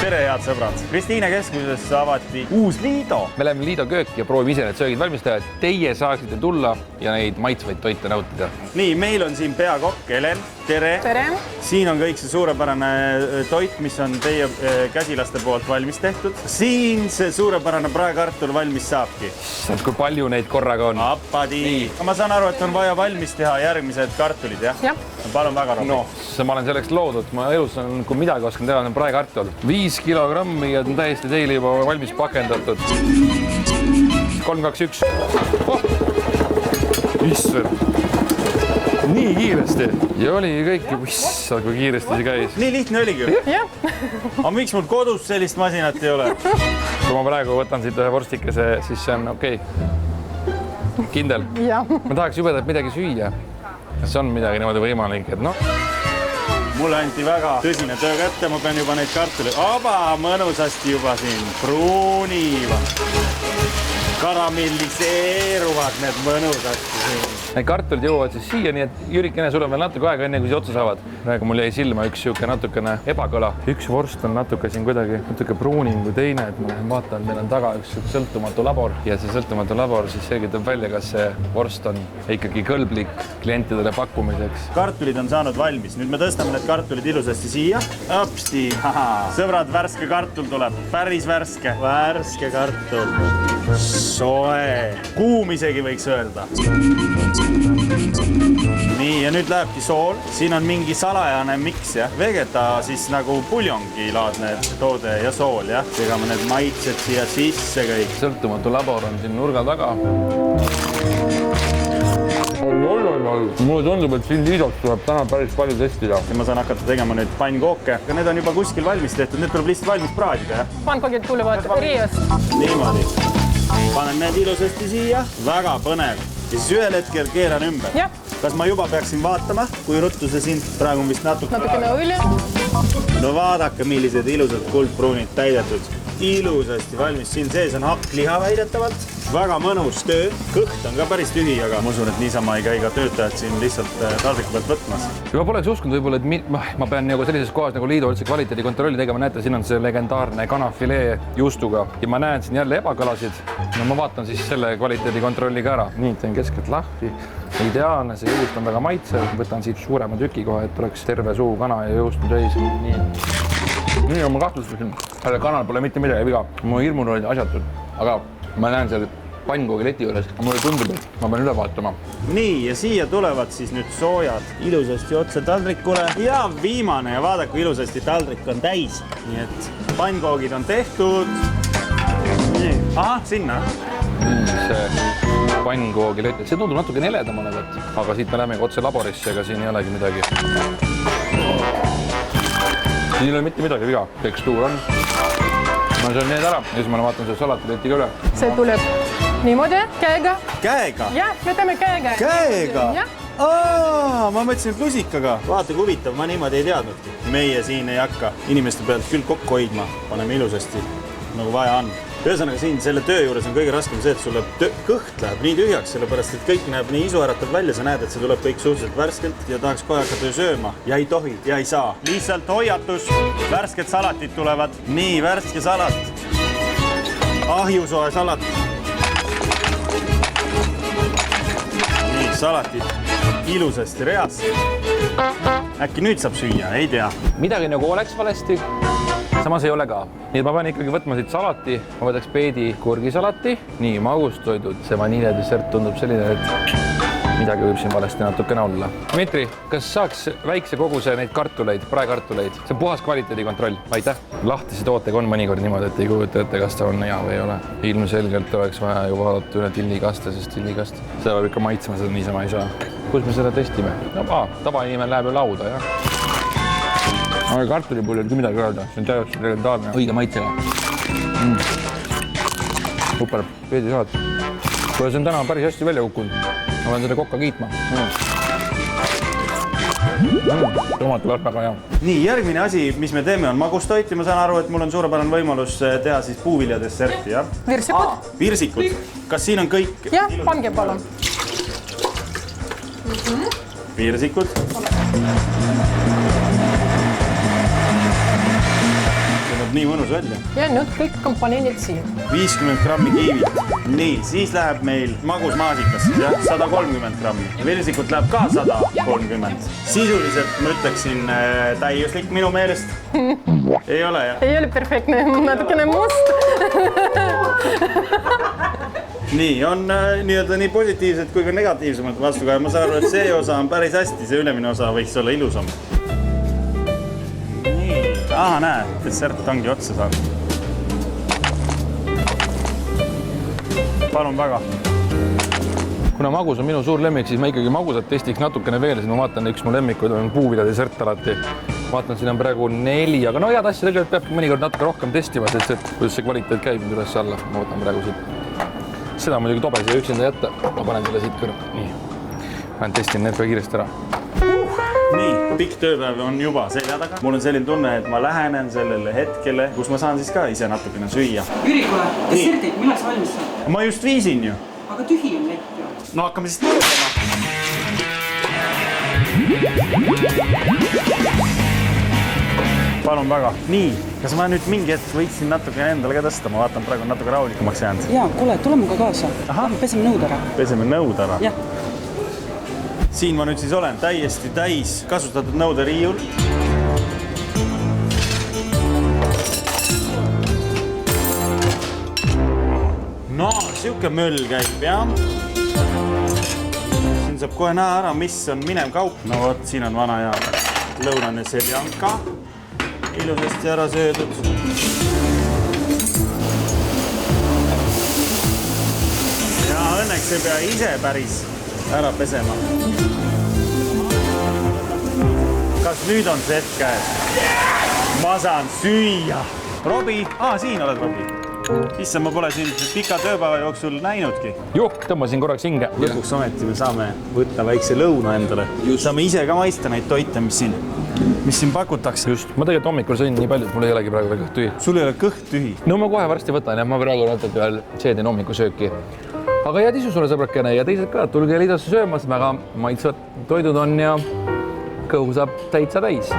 tere, head sõbrad! Kristiine keskuses avati uus Liido. Me läheme Liido kööki ja proovime ise need söögid valmistada, et teie saaksite tulla ja neid maitsvaid toite nautida. Nii, meil on siin peakokk Helen. Tere! Tere! Siin on kõik see suurepärane toit, mis on teie käsilaste poolt valmis tehtud. Siin see suurepärane praekartul valmis saabki. Kui palju neid korraga on? Apadi! Ma saan aru, et on vaja valmis teha järgmised kartulid, jah? Jah. Palun väga, Robin. Ma olen selleks loodud. Ma elus on, kui midagi oskan teha, on praekartul. 5 kilogrammi ja on täiesti teile juba valmis pakendatud. 3, 2, 1. Issand! Nii kiiresti. Ja oli kõik, issand, kui kiiresti see käis. Nii lihtne oligi. Jah. Aga miks mul kodus sellist masinat ei ole? Kui ma praegu võtan siit ühe vorstikese, siis see on okei. Kindel. Jah. Ma tahaks jubedalt midagi süüa. Kas on midagi niimoodi võimalik, et noh? Mulle anti väga tõsine töö kätte, ma pean juba neid kartuleid. Aba, mõnusasti juba siin pruunivad. Karamelliseeruvad need mõnusasti siin. Need kartulid jõuavad siis siia, nii et Jürikene, sul on veel natuke aega enne, kui siia otsa saavad. Praegu mul jäi silma üks siuke natukene ebakõla. Üks vorst on natuke siin kuidagi natuke pruunim kui teine, et ma lähen vaatan, meil on taga üks sõltumatu labor ja see sõltumatu labor siis selgitab välja, kas see vorst on ikkagi kõlblik klientidele pakkumiseks. Kartulid on saanud valmis. Nüüd me tõstame need kartulid ilusasti siia. Õpsti! Sõbrad, värske kartul tuleb. Päris värske. Värske kartul. Soe. Kuum isegi võiks öelda. Nii, ja nüüd lähebki sool. Siin on mingi salajane miks, jah. Vegeta siis nagu puljongi laadne toode ja sool, jah. Tegame need maitsed siia sisse kõik. Sõltumatu labor on siin nurga taga. Mulle tundub, et siin Liidost tuleb täna päris palju testida. Ja ma saan hakata tegema nüüd pannkooke. Need on juba kuskil valmis tehtud. Need tuleb lihtsalt valmis praadida, jah. Pannkogid tulevad Riiast. Niimoodi. Panen need ilusasti siia. Väga põnev. Ja siis ühel hetkel keeran ümber. Jah. Kas ma juba peaksin vaatama, kui ruttu see siin praegu on vist Natukene õli. No vaadake, millised ilusad kuldpruunid täidetud. Ilusasti valmis. Siin sees on hakkliha väidetavalt. Väga mõnus töö. Kõht on ka päris tühi, aga ma usun, et niisama ei käi ka töötajad siin lihtsalt taldriku pealt võtmas. Ma poleks uskunud võib-olla, et ma pean nagu sellises kohas nagu Liido üldse kvaliteedikontrolli tegema. Näete, siin on see legendaarne kanafilee juustuga ja ma näen siin jälle ebakõlasid. No ma vaatan siis selle kvaliteedikontrolli ka ära. Nii, teen keskelt lahti. Ideaalne, see juust on väga maitsev. Võtan siit suurema tüki kohe, et oleks terve suu kana ja juustu täis. Nii on ma kahtlustasin. Selle kanal pole mitte midagi viga. Mu hirmud olid asjatud, aga ma näen seal pannkoogileti juures. Mulle tundub, et ma pean üle vaatama. Nii, ja siia tulevad siis nüüd soojad ilusasti otse taldrikule. Ja viimane ja vaadake, kui ilusasti taldrik on täis. Nii et pannkoogid on tehtud. Nii. Aha, sinna. See pannkoogileti. See tundub natuke neledam olevat, aga siit me läheme otse laborisse, ega siin ei olegi midagi. Siin ei ole mitte midagi viga. Tekstuur on. Ma söön need ära ja siis ma vaatan selle salatileti ka üle. See tuleb niimoodi, käega. Käega? Jah, me teeme käega. Käega? Jah. Ma mõtlesin, et lusikaga. Vaata, kui huvitav, ma niimoodi ei teadnudki. Meie siin ei hakka inimeste pealt küll kokku hoidma. Paneme ilusasti, nagu vaja on. Ühesõnaga siin selle töö juures on kõige raskem see, et sulle kõht läheb nii tühjaks, sellepärast et kõik näeb nii isuäratav välja. Sa näed, et see tuleb kõik suhteliselt värskelt ja tahaks kohe hakata sööma. Ja ei tohi ja ei saa. Lihtsalt hoiatus. Värsked salatid tulevad. Nii, värske salat. Ahjusoe salat. Nii, salatid ilusasti reas. Äkki nüüd saab süüa, ei tea. Midagi nagu oleks valesti. Samas ei ole ka. Nii et ma pean ikkagi võtma siit salati. Ma võtaks peedi kurgisalati. Nii, magustoidud. See vaniljedessert tundub selline, et midagi võib siin valesti natukene olla. Dmitri, kas saaks väikse koguse neid kartuleid, praekartuleid? See on puhas kvaliteedikontroll. Aitäh. Lahtisi tootega on mõnikord niimoodi, et ei kujuta ette, kas ta on hea või ei ole. Ilmselgelt oleks vaja ju vaadata üle tillikaste, sest tillikast. Seda võib ikka maitsma, seda niisama ei saa. Kus me seda testime? No, tavainimene läheb ju lauda, jah. Aga kartulipulli on küll midagi öelda, see on täiesti legendaarne. Õige maitsega. Super, peedisalat. Kuule, see on täna päris hästi välja kukkunud. Ma pean seda kokka kiitma. Tomat tuleb väga hea. Nii, järgmine asi, mis me teeme, on magustoit ja ma saan aru, et mul on suurepärane võimalus teha siis puuviljadesserti, jah? Virsikud. Virsikud. Kas siin on kõik? Jah, pange palun. Virsikud. Nii mõnus mõnus välja. Ja nüüd kõik komponendid siin. 50 grammi kiivit. Nii, siis läheb meil magusmaasikas, jah, 130 grammi. Virsikut läheb ka 130. Sisuliselt ma ütleksin täiuslik minu meelest. Ei ole, jah? Ei ole perfektne, natukene must. Nii, on nii-öelda nii positiivsed kui ka negatiivsemad vastukaja. Ma saan aru, et see osa on päris hästi, see ülemine osa võiks olla ilusam. Nii, näe, dessert ongi otsa saanud. Palun väga. Kuna magus on minu suur lemmik, siis ma ikkagi magusat testiks natukene veel, siis ma vaatan, üks mu lemmikuid on puuvida dessert alati. Vaatan, siin on praegu 4, aga no head asja tegelikult peabki mõnikord natuke rohkem testima, sest et kuidas see kvaliteet käib nüüd üles alla. Ma võtan praegu siit. Seda muidugi tobe siia üksinda jätta. Ma panen selle siit kõrva. Nii. Lähen testin need ka kiiresti ära. Nii, pikk tööpäev on juba selja taga. Mul on selline tunne, et ma lähenen sellele hetkele, kus ma saan siis ka ise natukene süüa. Jüri, kuule, dessertid, millal sa valmis saad? Ma just viisin ju. Aga tühi on lett ju. No hakkame siis tegema. Palun väga. Nii, kas ma nüüd mingi hetk võiksin natuke endale ka tõsta? Ma vaatan, praegu on natuke rahulikumaks jäänud. Jaa, kuule, tule muga kaasa. Peseme nõud ära. Peseme nõud ära? Jah. Siin ma nüüd siis olen täiesti täis kasutatud nõude riiul. No, siuke möll käib, jah. Siin saab kohe näha ära, mis on minev kaup. No vot, siin on vana ja lõunane seljanka. Ilusasti ära söödud. Ja õnneks ei pea ise päris ära pesema. Kas nüüd on see hetk käes? Ma saan süüa. Robi, siin oled, Robi. Issa, ma pole siin pika tööpäeva jooksul näinudki. Tõmbasin korraks hinge. Lõpuks ometi me saame võtta väikse lõuna endale. Saame ise ka maista neid toite, mis siin pakutakse. Just, ma tegelikult hommikul sõin nii palju, et mul ei olegi praegu veel kõht tühi. Sul ei ole kõht tühi? No ma kohe varsti võtan, jah, ma praegu natuke veel seedin hommikusööki. Aga head isu sulle, sõbrakene, ja teised ka, tulge liidasse söömas, väga maitsvad toidud on ja kõhu saab täitsa täis.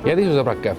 Head isu, sõbrake!